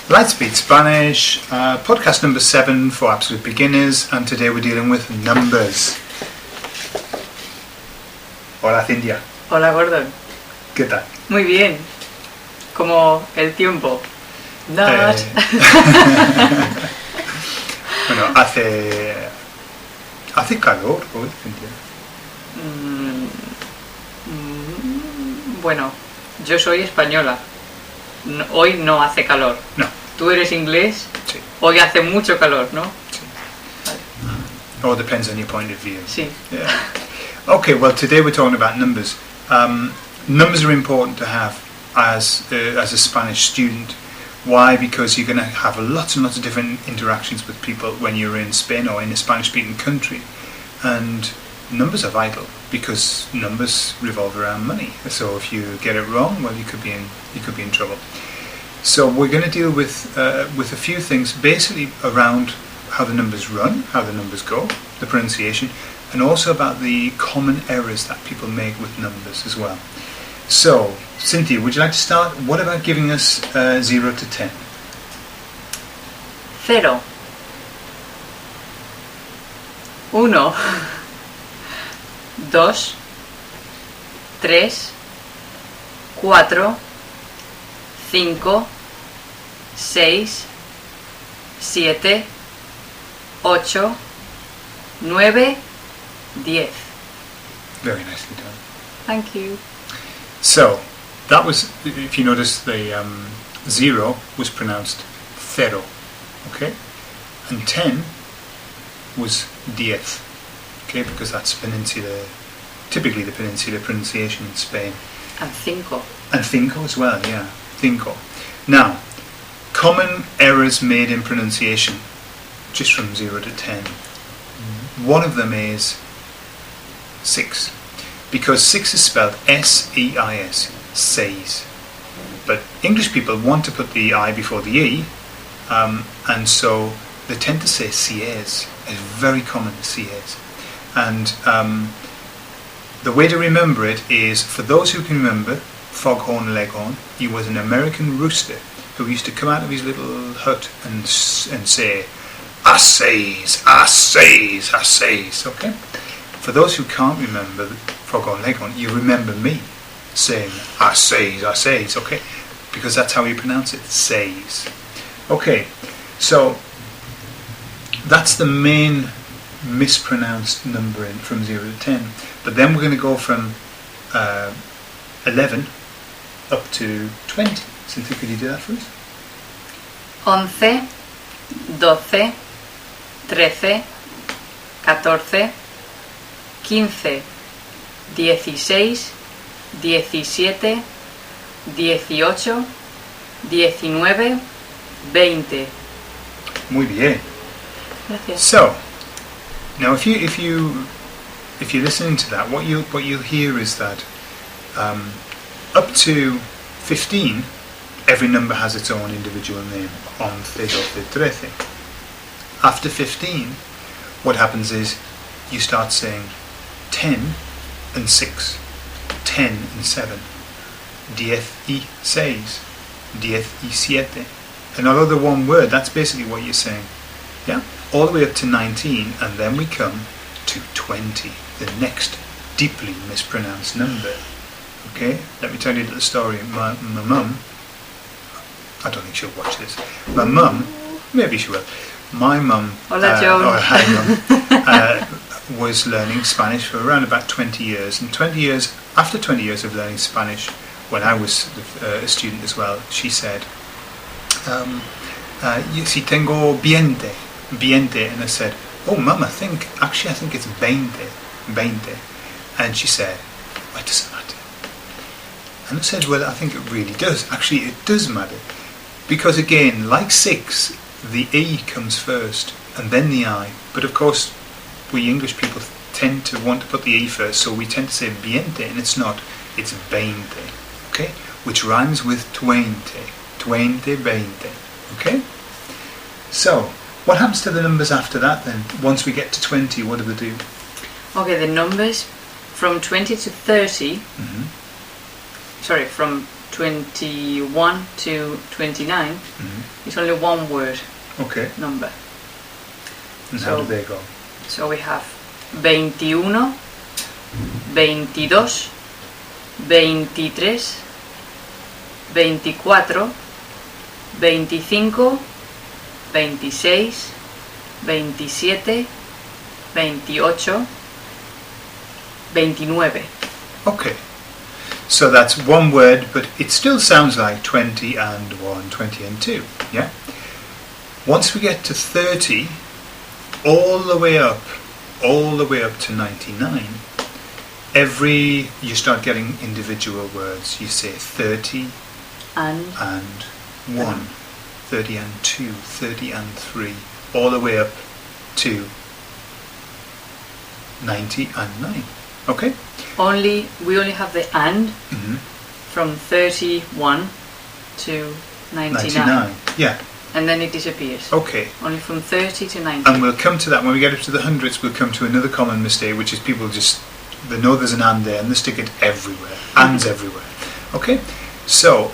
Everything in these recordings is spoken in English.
Lightspeed Spanish, podcast number 7 for absolute beginners, and today we're dealing with numbers. Hola Cintia. Hola Gordon. ¿Qué tal? Muy bien. Como el tiempo. Not. Bueno, hace calor hoy, Cintia. Bueno, yo soy española. Hoy no hace calor. No. Tú eres inglés. Sí. Hoy hace mucho calor, ¿no? Sí. All depends on your point of view. Sí. Yeah. Okay, well today we're talking about numbers. Numbers are important to have as a Spanish student. Why? Because you're going to have lots and lots of different interactions with people when you're in Spain or in a Spanish-speaking country, and numbers are vital because numbers revolve around money. So if you get it wrong, well, you could be in trouble. So we're going to deal with a few things, basically around how the numbers run, how the numbers go, the pronunciation, and also about the common errors that people make with numbers as well. So, Cynthia, would you like to start? What about giving us 0 to 10? 0 1 2 3 4 5 6 7 8 9 10. Very nicely done. Thank you. So, that was, if you notice, the 0 was pronounced cero, okay? And 10 was 10, okay? Because that's typically the peninsular pronunciation in Spain. And 5. And cinco as well, yeah, cinco. Now, common errors made in pronunciation, just from 0 to 10. One of them is 6. Because 6 is spelled S-E-I-S, says. But English people want to put the I before the E, and so they tend to say sies. It's very common, sies. And the way to remember it is, for those who can remember, Foghorn Leghorn, he was an American rooster who used to come out of his little hut and say, I says, I says, I says, okay? For those who can't remember Foghorn Leghorn, you remember me saying, I says, okay? Because that's how you pronounce it, says. Okay, so that's the main mispronounced number from 0 to 10. But then we're going to go from 11 up to 20. Cynthia, could you do that for us? 11 12 13 14 15 16 17 18 19 20. Muy bien. Gracias. So, now if you're listening to that, what you'll hear is that up to 15, every number has its own individual name. 11, 12, 13. After 15, what happens is you start saying 10 and 6, 10 and 7, 10 y 6, 10 y 7. And although they're one word, that's basically what you're saying. Yeah? All the way up to 19, and then we come to 20, the next deeply mispronounced number. Okay? Let me tell you a little story. My mum, I don't think she'll watch this. My mum, maybe she will. My mum, Hola, Joan. Hi mum, was learning Spanish for around about 20 years. And after 20 years of learning Spanish, when I was a student as well, she said, si tengo 20, and I said, oh mum, I think it's 20. And she said, why does it matter? And I said, well, I think it really does. Actually, it does matter. Because again, like 6, the E comes first, and then the I. But of course, we English people tend to want to put the E first, so we tend to say 20, and it's not. It's 20, okay? Which rhymes with 20. 20, 20, okay? So, what happens to the numbers after that then? Once we get to 20, what do they do? Okay, the numbers from 20 to 30, Mm-hmm. sorry, from 21 to 29 Mhm. is only one word Okay. number. And how So- do they go? So we have 21, 22, 23, 24, 25, 26, 27, 28, 29. Okay. So that's one word, but it still sounds like 20 and 1, 20 and 2. Yeah? Once we get to 30, all the way up to 99, you start getting individual words. You say 30 And 1, 30 and 2, 30 and 3, all the way up to 90 and 9. Okay? we only have the and Mm-hmm. from 31 to 99. Yeah. And then it disappears. Okay. Only from 30 to 90. And we'll come to that when we get up to the hundreds. We'll come to another common mistake, which is people they know there's an and there and they stick it everywhere. Ands everywhere. Okay. So,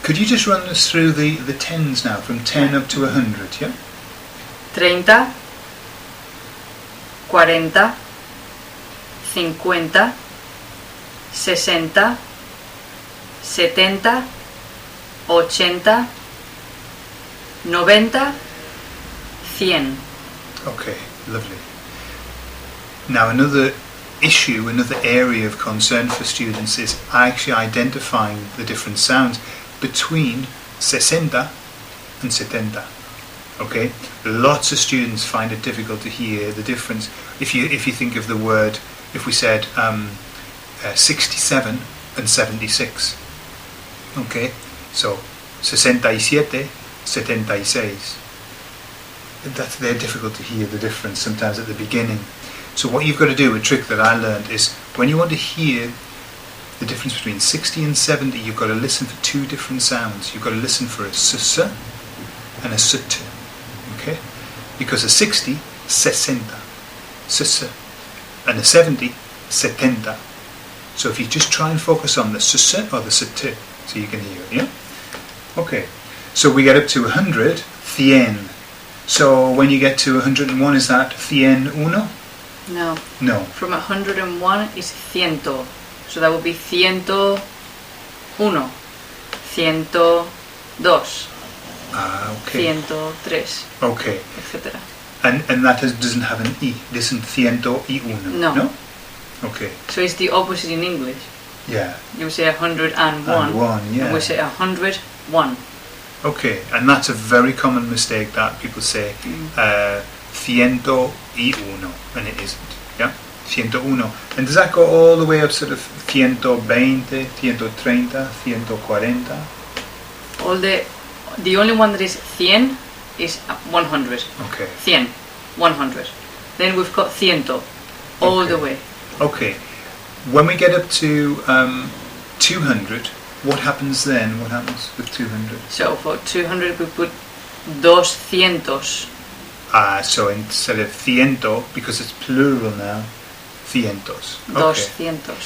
could you just run us through the tens now, from 10 up to 100? Yeah. 30, 40, 50, 60, 70, 80, 90, 100. Okay. Lovely. Now another area of concern for students is actually identifying the different sounds between 60 and 70. Okay, lots of students find it difficult to hear the difference. If you think of the word, if we said 67 and 76. Okay, so 67, 76. They're difficult to hear the difference sometimes at the beginning. So what you've got to do, a trick that I learned, is when you want to hear the difference between 60 and 70, you've got to listen for two different sounds. You've got to listen for a s and a sut. Okay? Because a 60, 60, s, and a 70, 70. So if you just try and focus on the s or the sut, so you can hear it, yeah? Okay. So we get up to 100, 100. So when you get to 101, is that 101? No. No. From 101 is 100. So that would be 101, 102, Okay. 103, Okay. etc. And that doesn't have an I. It isn't 101. No. Okay. So it's the opposite in English. Yeah. You say 101. And 1, yeah. And we say 101. Okay. And that's a very common mistake that people say 101, and it isn't. Yeah. 101. And does that go all the way up sort of 120, 130, 140? The only one that is 100 is 100. Okay. 100, 100. Then we've got 100 all Okay. the way. Okay. When we get up to 200, what happens then? What happens with 200? So for 200 we put 200. So instead of 100, because it's plural now, cientos. Okay. 200.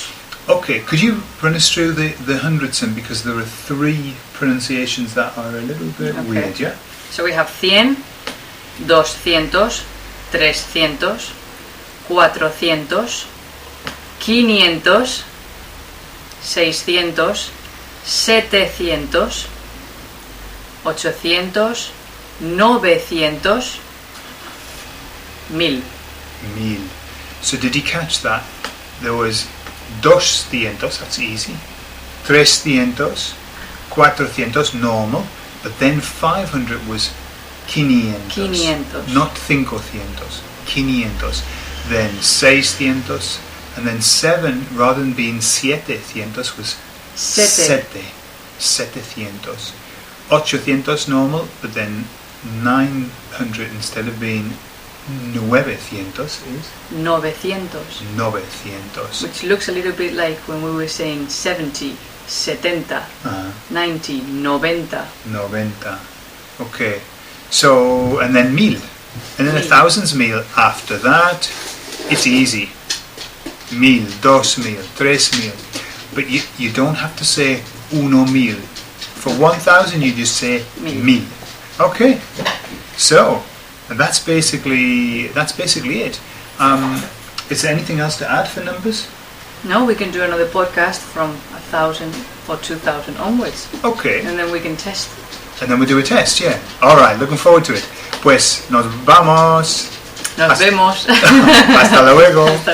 Okay, could you run us through the hundreds then, because there are 3 pronunciations that are a little bit Okay. weird, yeah? So we have 100, 200, 300, 400, 500, 600, 700, 800, 900, 1000. 1000. So did you catch that? There was 200, that's easy. 300, 400, normal. But then 500 was 500. 500. Not 500. 500. Then 600. And then 7, rather than being 700, was 700. 800 normal, but then 900 instead of being 900 is 900. 900. Which looks a little bit like when we were saying 70, 70, 90, 90. 90. Okay. So, and then 1000. And then 1000's 1000. After that, it's easy. 1000, 2000, 3000. But you don't have to say uno mil. For 1,000, you just say Mil. mil. Okay. So that's basically it. Is there anything else to add for numbers? No, we can do another podcast from 1,000 or 2,000 onwards, Okay. and then we can test. And then we do a test, yeah. All right, looking forward to it. Pues nos vamos. Nos vemos. Hasta luego.